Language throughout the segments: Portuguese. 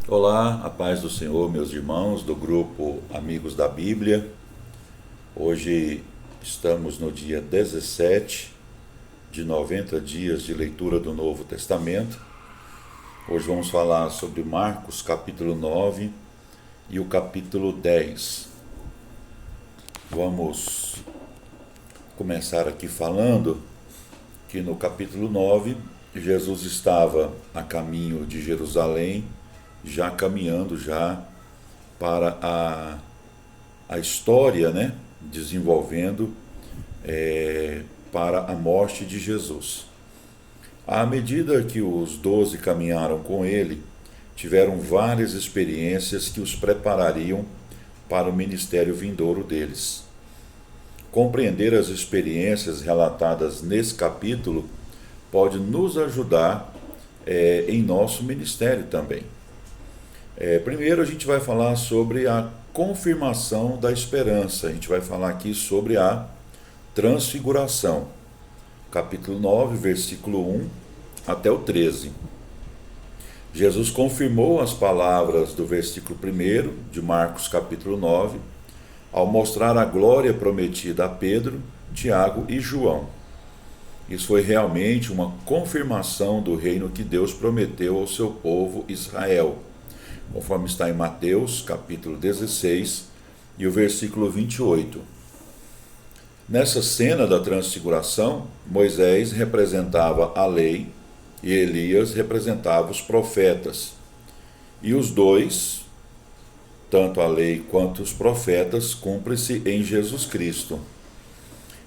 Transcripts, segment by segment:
Olá, a paz do Senhor, meus irmãos do grupo Amigos da Bíblia. Hoje estamos no dia 17 de 90 dias de leitura do Novo Testamento. Hoje vamos falar sobre Marcos capítulo 9 e o capítulo 10. Vamos começar aqui falando que no capítulo 9 Jesus estava a caminho de Jerusalém, já caminhando para a história, né, desenvolvendo para a morte de Jesus. À medida que os 12 caminharam com ele, tiveram várias experiências que os preparariam para o ministério vindouro deles. Compreender as experiências relatadas nesse capítulo pode nos ajudar em nosso ministério também. Primeiro a gente vai falar sobre a confirmação da esperança. A gente vai falar aqui sobre a transfiguração. Capítulo 9, versículo 1 até o 13. Jesus confirmou as palavras do versículo 1 de Marcos capítulo 9, ao mostrar a glória prometida a Pedro, Tiago e João. Isso foi realmente uma confirmação do reino que Deus prometeu ao seu povo Israel, conforme está em Mateus, capítulo 16, e o versículo 28. Nessa cena da transfiguração, Moisés representava a lei e Elias representava os profetas. E os dois, tanto a lei quanto os profetas, cumprem-se em Jesus Cristo.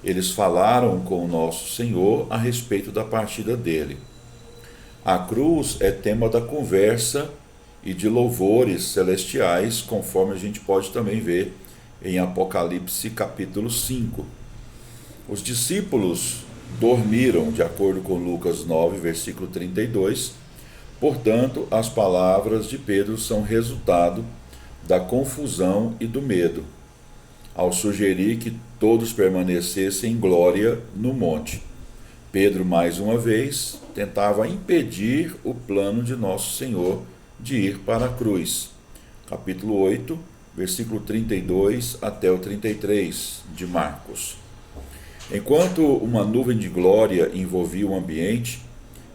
Eles falaram com o nosso Senhor a respeito da partida dele. A cruz é tema da conversa e de louvores celestiais, conforme a gente pode também ver em Apocalipse capítulo 5. Os discípulos dormiram, de acordo com Lucas 9, versículo 32. Portanto, as palavras de Pedro são resultado da confusão e do medo, ao sugerir que todos permanecessem em glória no monte. Pedro, mais uma vez, tentava impedir o plano de nosso Senhor de ir para a cruz. Capítulo 8, versículo 32 até o 33 de Marcos. Enquanto uma nuvem de glória envolvia o ambiente,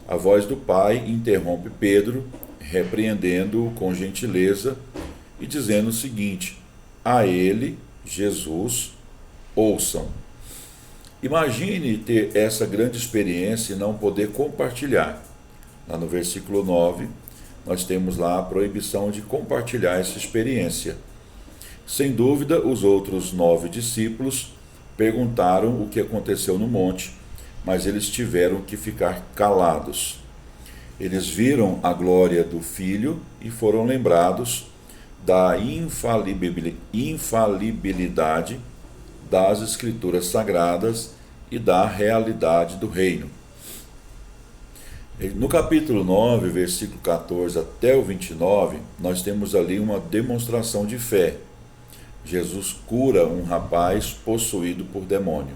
a voz do Pai interrompe Pedro, repreendendo-o com gentileza e dizendo o seguinte: a ele, Jesus, ouçam. Imagine ter essa grande experiência e não poder compartilhar. Lá no versículo 9, nós temos lá a proibição de compartilhar essa experiência. Sem dúvida, os outros 9 discípulos perguntaram o que aconteceu no monte, mas eles tiveram que ficar calados. Eles viram a glória do Filho e foram lembrados da infalibilidade das Escrituras Sagradas e da realidade do reino. No capítulo 9, versículo 14 até o 29, nós temos ali uma demonstração de fé. Jesus cura um rapaz possuído por demônio.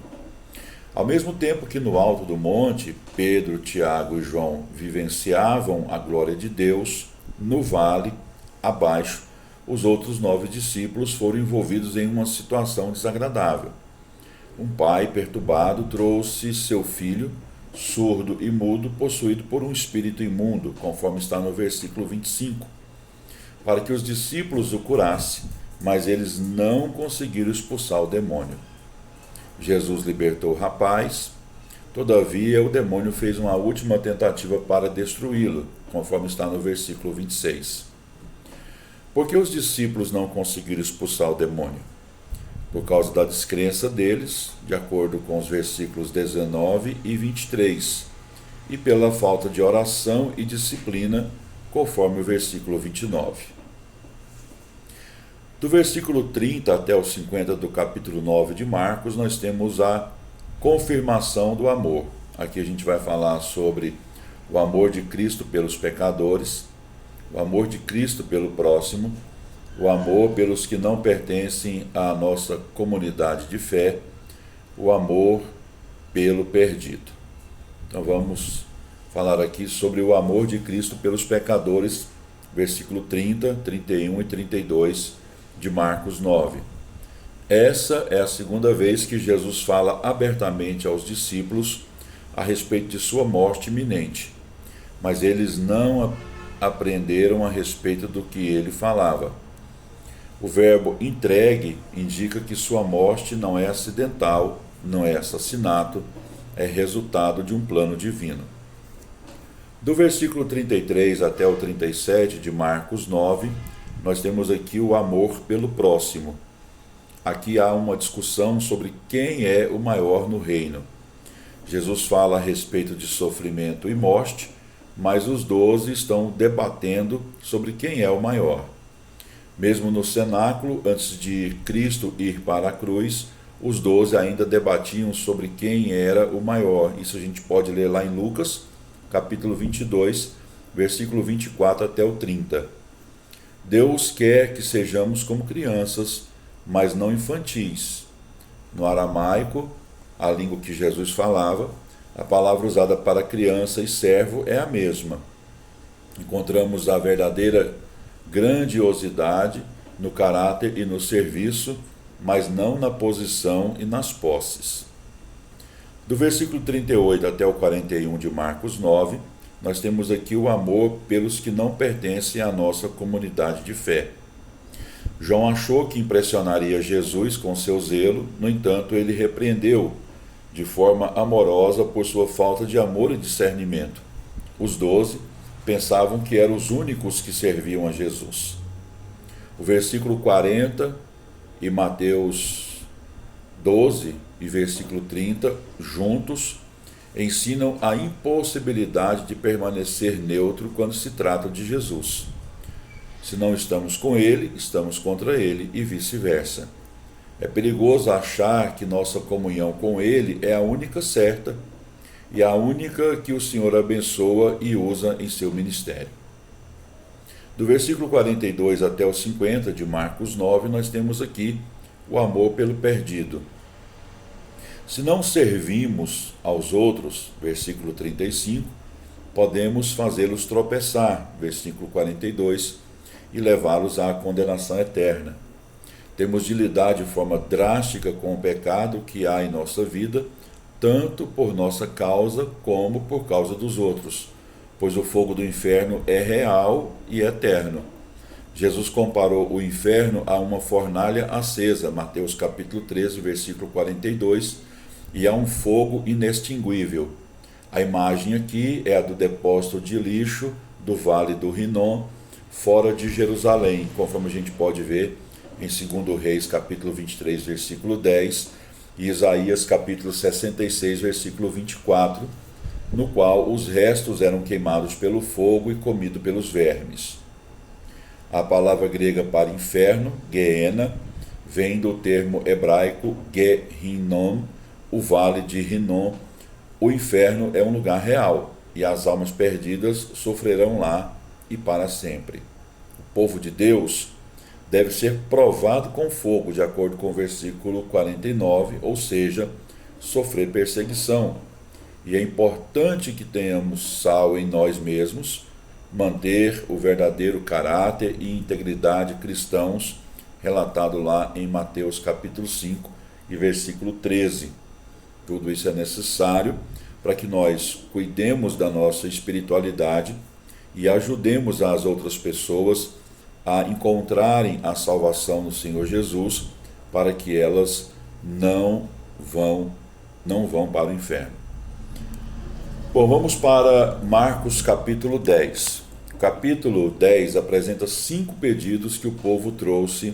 Ao mesmo tempo que no alto do monte, Pedro, Tiago e João vivenciavam a glória de Deus, no vale, abaixo, os outros 9 discípulos foram envolvidos em uma situação desagradável. Um pai perturbado trouxe seu filho, surdo e mudo, possuído por um espírito imundo, conforme está no versículo 25, para que os discípulos o curassem, mas eles não conseguiram expulsar o demônio. Jesus libertou o rapaz, todavia o demônio fez uma última tentativa para destruí-lo, conforme está no versículo 26. Por que os discípulos não conseguiram expulsar o demônio? Por causa da descrença deles, de acordo com os versículos 19 e 23, e pela falta de oração e disciplina, conforme o versículo 29. Do versículo 30 até o 50 do capítulo 9 de Marcos, nós temos a confirmação do amor. Aqui a gente vai falar sobre o amor de Cristo pelos pecadores, o amor de Cristo pelo próximo, o amor pelos que não pertencem à nossa comunidade de fé, o amor pelo perdido. Então vamos falar aqui sobre o amor de Cristo pelos pecadores, versículo 30, 31 e 32 de Marcos 9. Essa é a segunda vez que Jesus fala abertamente aos discípulos a respeito de sua morte iminente, mas eles não aprenderam a respeito do que ele falava. O verbo entregue indica que sua morte não é acidental, não é assassinato, é resultado de um plano divino. Do versículo 33 até o 37 de Marcos 9, nós temos aqui o amor pelo próximo. Aqui há uma discussão sobre quem é o maior no reino. Jesus fala a respeito de sofrimento e morte, mas os 12 estão debatendo sobre quem é o maior. Mesmo no cenáculo, antes de Cristo ir para a cruz, os 12 ainda debatiam sobre quem era o maior. Isso a gente pode ler lá em Lucas, capítulo 22, versículo 24 até o 30. Deus quer que sejamos como crianças, mas não infantis. No aramaico, a língua que Jesus falava, a palavra usada para criança e servo é a mesma. Encontramos a verdadeira grandiosidade no caráter e no serviço, mas não na posição e nas posses. Do versículo 38 até o 41 de Marcos 9, nós temos aqui o amor pelos que não pertencem à nossa comunidade de fé. João achou que impressionaria Jesus com seu zelo, no entanto, ele repreendeu de forma amorosa por sua falta de amor e discernimento. Os 12 pensavam que eram os únicos que serviam a Jesus. O versículo 40 e Mateus 12 e versículo 30, juntos, ensinam a impossibilidade de permanecer neutro quando se trata de Jesus. Se não estamos com ele, estamos contra ele e vice-versa. É perigoso achar que nossa comunhão com ele é a única certa e a única que o Senhor abençoa e usa em seu ministério. Do versículo 42 até o 50 de Marcos 9, nós temos aqui o amor pelo perdido. Se não servimos aos outros, versículo 35, podemos fazê-los tropeçar, versículo 42, e levá-los à condenação eterna. Temos de lidar de forma drástica com o pecado que há em nossa vida, tanto por nossa causa como por causa dos outros, pois o fogo do inferno é real e eterno. Jesus comparou o inferno a uma fornalha acesa, Mateus capítulo 13, versículo 42, e a um fogo inextinguível. A imagem aqui é a do depósito de lixo do Vale do Rinom, fora de Jerusalém, conforme a gente pode ver em 2 Reis, capítulo 23, versículo 10, e Isaías, capítulo 66, versículo 24, no qual os restos eram queimados pelo fogo e comidos pelos vermes. A palavra grega para inferno, Geena, vem do termo hebraico Gehinnom, o vale de Rinom. O inferno é um lugar real, e as almas perdidas sofrerão lá e para sempre. O povo de Deus deve ser provado com fogo, de acordo com o versículo 49, ou seja, sofrer perseguição. E é importante que tenhamos sal em nós mesmos, manter o verdadeiro caráter e integridade cristãos, relatado lá em Mateus capítulo 5 e versículo 13. Tudo isso é necessário para que nós cuidemos da nossa espiritualidade e ajudemos as outras pessoas a encontrarem a salvação no Senhor Jesus, para que elas não vão para o inferno. Bom, vamos para Marcos capítulo 10. O capítulo 10 apresenta 5 pedidos que o povo trouxe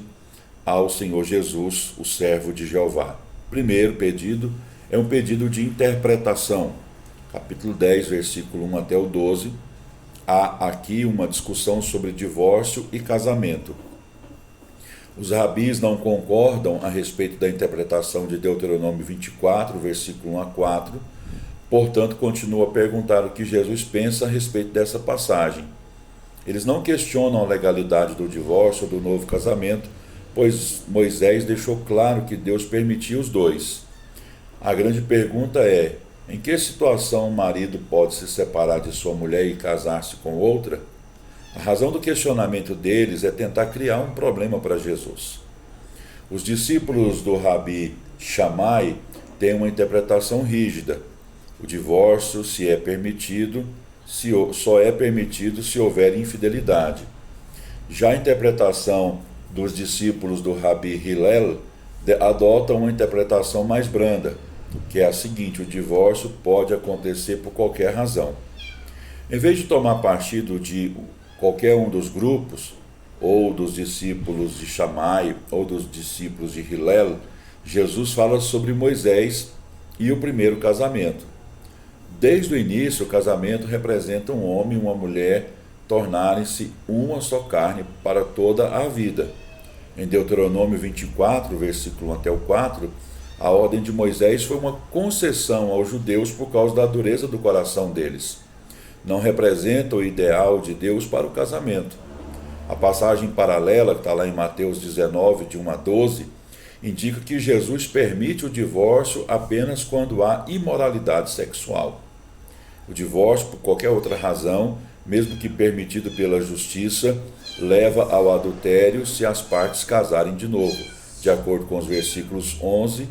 ao Senhor Jesus, o servo de Jeová. O primeiro pedido é um pedido de interpretação. Capítulo 10, versículo 1 até o 12. Há aqui uma discussão sobre divórcio e casamento. Os rabis não concordam a respeito da interpretação de Deuteronômio 24, versículo 1 a 4, portanto, continuam a perguntar o que Jesus pensa a respeito dessa passagem. Eles não questionam a legalidade do divórcio ou do novo casamento, pois Moisés deixou claro que Deus permitiu os dois. A grande pergunta é: em que situação o marido pode se separar de sua mulher e casar-se com outra? A razão do questionamento deles é tentar criar um problema para Jesus. Os discípulos do Rabi Shammai têm uma interpretação rígida. O divórcio só é permitido se houver infidelidade. Já a interpretação dos discípulos do Rabi Hillel adota uma interpretação mais branda, que é a seguinte: o divórcio pode acontecer por qualquer razão. Em vez de tomar partido de qualquer um dos grupos, ou dos discípulos de Shammai, ou dos discípulos de Hillel, Jesus fala sobre Moisés e o primeiro casamento. Desde o início, o casamento representa um homem e uma mulher tornarem-se uma só carne para toda a vida. Em Deuteronômio 24, versículo 1 até o 4, a ordem de Moisés foi uma concessão aos judeus por causa da dureza do coração deles. Não representa o ideal de Deus para o casamento. A passagem paralela, que está lá em Mateus 19, de 1 a 12, indica que Jesus permite o divórcio apenas quando há imoralidade sexual. O divórcio, por qualquer outra razão, mesmo que permitido pela justiça, leva ao adultério se as partes casarem de novo, de acordo com os versículos 11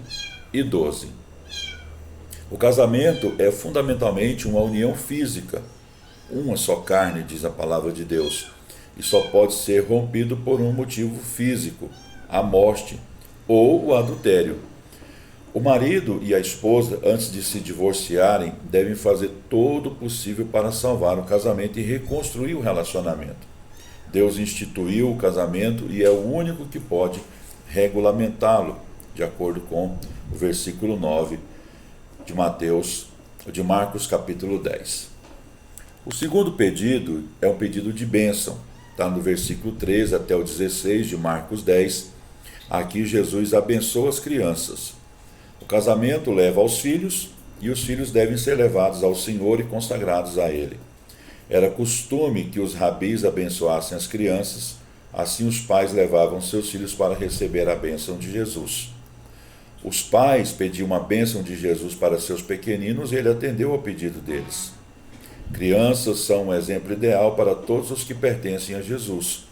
e 12. O casamento é fundamentalmente uma união física, uma só carne, diz a palavra de Deus, e só pode ser rompido por um motivo físico, a morte ou o adultério. O marido e a esposa, antes de se divorciarem, devem fazer todo o possível para salvar o casamento e reconstruir o relacionamento. Deus instituiu o casamento e é o único que pode regulamentá-lo, de acordo com o versículo 9 de Marcos capítulo 10. O segundo pedido é um pedido de bênção. Está no versículo 13 até o 16 de Marcos 10. Aqui Jesus abençoa as crianças. O casamento leva aos filhos, e os filhos devem ser levados ao Senhor e consagrados a Ele. Era costume que os rabis abençoassem as crianças, assim os pais levavam seus filhos para receber a bênção de Jesus. Os pais pediam a bênção de Jesus para seus pequeninos e ele atendeu ao pedido deles. Crianças são um exemplo ideal para todos os que pertencem a Jesus.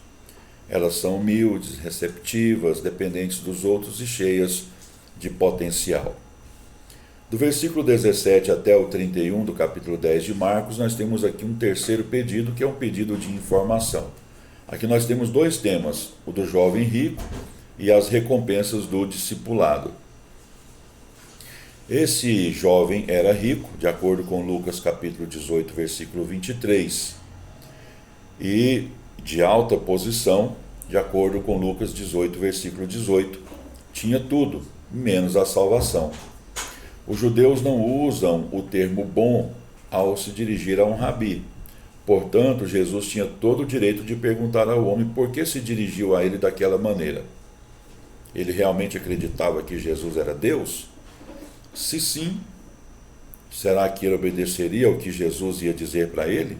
Elas são humildes, receptivas, dependentes dos outros e cheias de potencial. Do versículo 17 até o 31 do capítulo 10 de Marcos, nós temos aqui um terceiro pedido, que é um pedido de informação. Aqui nós temos dois temas, o do jovem rico e as recompensas do discipulado. Esse jovem era rico, de acordo com Lucas capítulo 18, versículo 23, e de alta posição, de acordo com Lucas 18, versículo 18, tinha tudo, menos a salvação. Os judeus não usam o termo bom ao se dirigir a um rabi. Portanto, Jesus tinha todo o direito de perguntar ao homem por que se dirigiu a ele daquela maneira. Ele realmente acreditava que Jesus era Deus? Se sim, será que ele obedeceria ao que Jesus ia dizer para ele?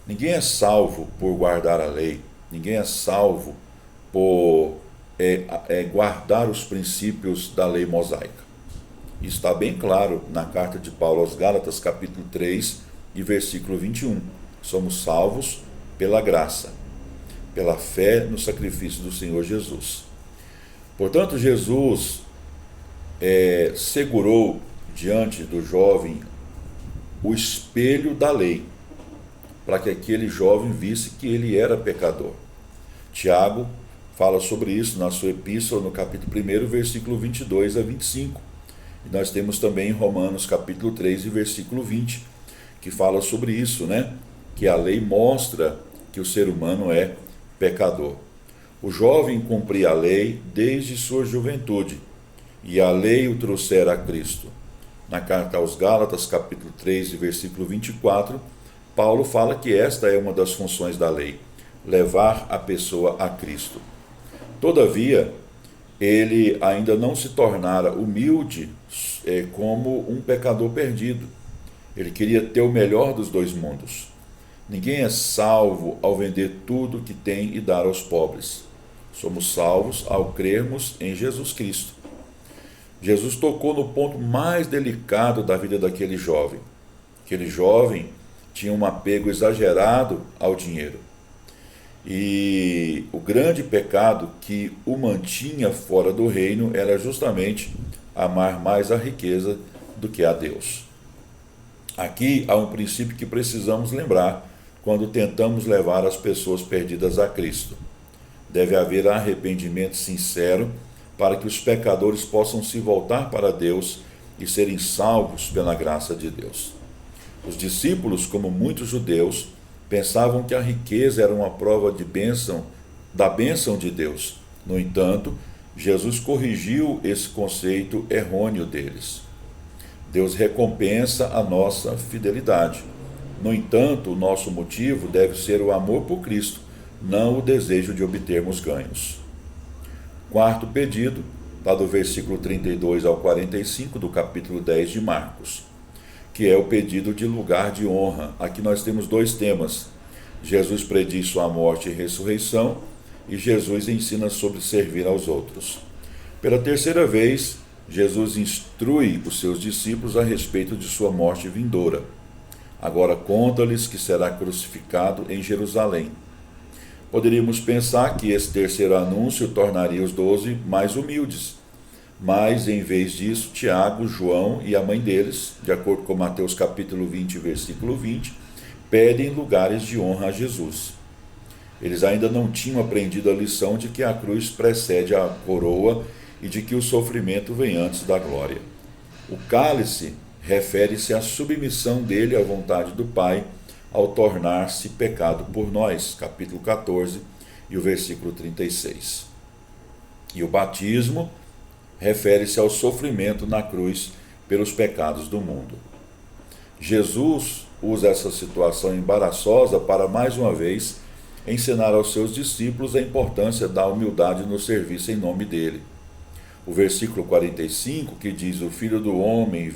Ninguém é salvo por guardar a lei. Ninguém é salvo por guardar os princípios da lei mosaica. Isso está bem claro na carta de Paulo aos Gálatas, capítulo 3, e versículo 21. Somos salvos pela graça, pela fé no sacrifício do Senhor Jesus. Portanto, Jesus segurou diante do jovem o espelho da lei, para que aquele jovem visse que ele era pecador. Tiago fala sobre isso na sua epístola, no capítulo 1, versículo 22 a 25. E nós temos também em Romanos, capítulo 3, e versículo 20, que fala sobre isso, né? Que a lei mostra que o ser humano é pecador. O jovem cumpria a lei desde sua juventude, e a lei o trouxera a Cristo. Na carta aos Gálatas, capítulo 3, versículo 24, Paulo fala que esta é uma das funções da lei, levar a pessoa a Cristo. Todavia, ele ainda não se tornara humilde como um pecador perdido. Ele queria ter o melhor dos dois mundos. Ninguém é salvo ao vender tudo que tem e dar aos pobres. Somos salvos ao crermos em Jesus Cristo. Jesus tocou no ponto mais delicado da vida daquele jovem. Aquele jovem tinha um apego exagerado ao dinheiro. E o grande pecado que o mantinha fora do reino era justamente amar mais a riqueza do que a Deus. Aqui há um princípio que precisamos lembrar quando tentamos levar as pessoas perdidas a Cristo. Deve haver arrependimento sincero para que os pecadores possam se voltar para Deus e serem salvos pela graça de Deus. Os discípulos, como muitos judeus, pensavam que a riqueza era uma prova de bênção, da bênção de Deus. No entanto, Jesus corrigiu esse conceito errôneo deles. Deus recompensa a nossa fidelidade. No entanto, o nosso motivo deve ser o amor por Cristo, não o desejo de obtermos ganhos. Quarto pedido, está do versículo 32 ao 45 do capítulo 10 de Marcos, que é o pedido de lugar de honra. Aqui nós temos dois temas. Jesus prediz sua morte e ressurreição, e Jesus ensina sobre servir aos outros. Pela terceira vez, Jesus instrui os seus discípulos a respeito de sua morte vindoura. Agora conta-lhes que será crucificado em Jerusalém. Poderíamos pensar que esse terceiro anúncio tornaria os 12 mais humildes, mas em vez disso, Tiago, João e a mãe deles, de acordo com Mateus capítulo 20, versículo 20, pedem lugares de honra a Jesus. Eles ainda não tinham aprendido a lição de que a cruz precede a coroa e de que o sofrimento vem antes da glória. O cálice refere-se à submissão dele à vontade do Pai ao tornar-se pecado por nós, capítulo 14 e o versículo 36. E o batismo refere-se ao sofrimento na cruz pelos pecados do mundo. Jesus usa essa situação embaraçosa para, mais uma vez, ensinar aos seus discípulos a importância da humildade no serviço em nome dele. O versículo 45, que diz: O Filho do Homem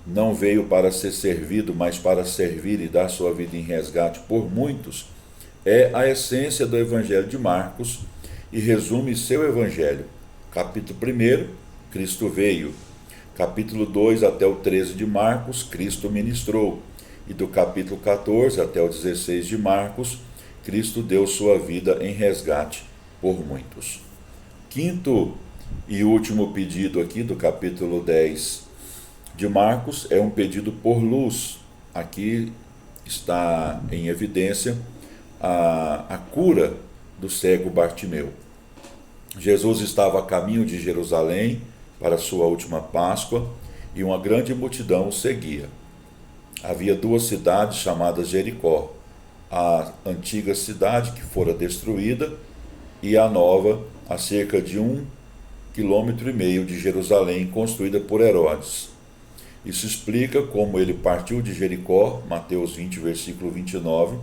não veio para ser servido, mas para servir e dar sua vida em resgate por muitos, é a essência do Evangelho de Marcos e resume seu Evangelho. Capítulo 1, Cristo veio. Capítulo 2 até o 13 de Marcos, Cristo ministrou. E do capítulo 14 até o 16 de Marcos, Cristo deu sua vida em resgate por muitos. Quinto e último pedido aqui do capítulo 10 de Marcos é um pedido por luz. Aqui está em evidência a cura do cego Bartimeu. Jesus estava a caminho de Jerusalém para sua última Páscoa e uma grande multidão o seguia. Havia duas cidades chamadas Jericó, a antiga cidade que fora destruída e a nova, a cerca de 1,5 km de Jerusalém, construída por Herodes. Isso explica como ele partiu de Jericó, Mateus 20, versículo 29,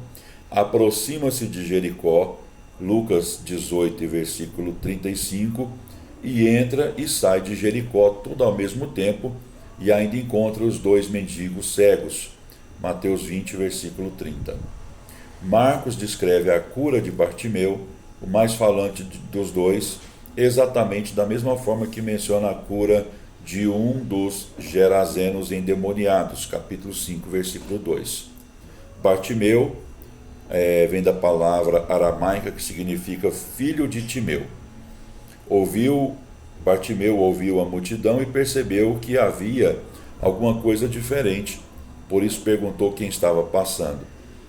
aproxima-se de Jericó, Lucas 18, versículo 35, e entra e sai de Jericó tudo ao mesmo tempo, e ainda encontra os dois mendigos cegos, Mateus 20, versículo 30. Marcos descreve a cura de Bartimeu, o mais falante dos dois, exatamente da mesma forma que menciona a cura de um dos gerazenos endemoniados, capítulo 5, versículo 2. Bartimeu vem da palavra aramaica que significa filho de Timeu. Bartimeu ouviu a multidão e percebeu que havia alguma coisa diferente, por isso perguntou quem estava passando.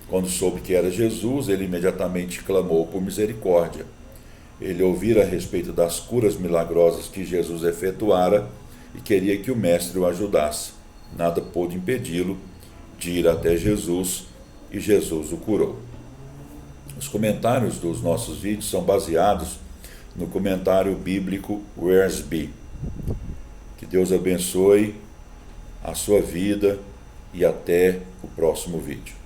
Quando soube que era Jesus, ele imediatamente clamou por misericórdia. Ele ouvira a respeito das curas milagrosas que Jesus efetuara e queria que o mestre o ajudasse. Nada pôde impedi-lo de ir até Jesus e Jesus o curou. Os comentários dos nossos vídeos são baseados no comentário bíblico Wiersbe. Que Deus abençoe a sua vida e até o próximo vídeo.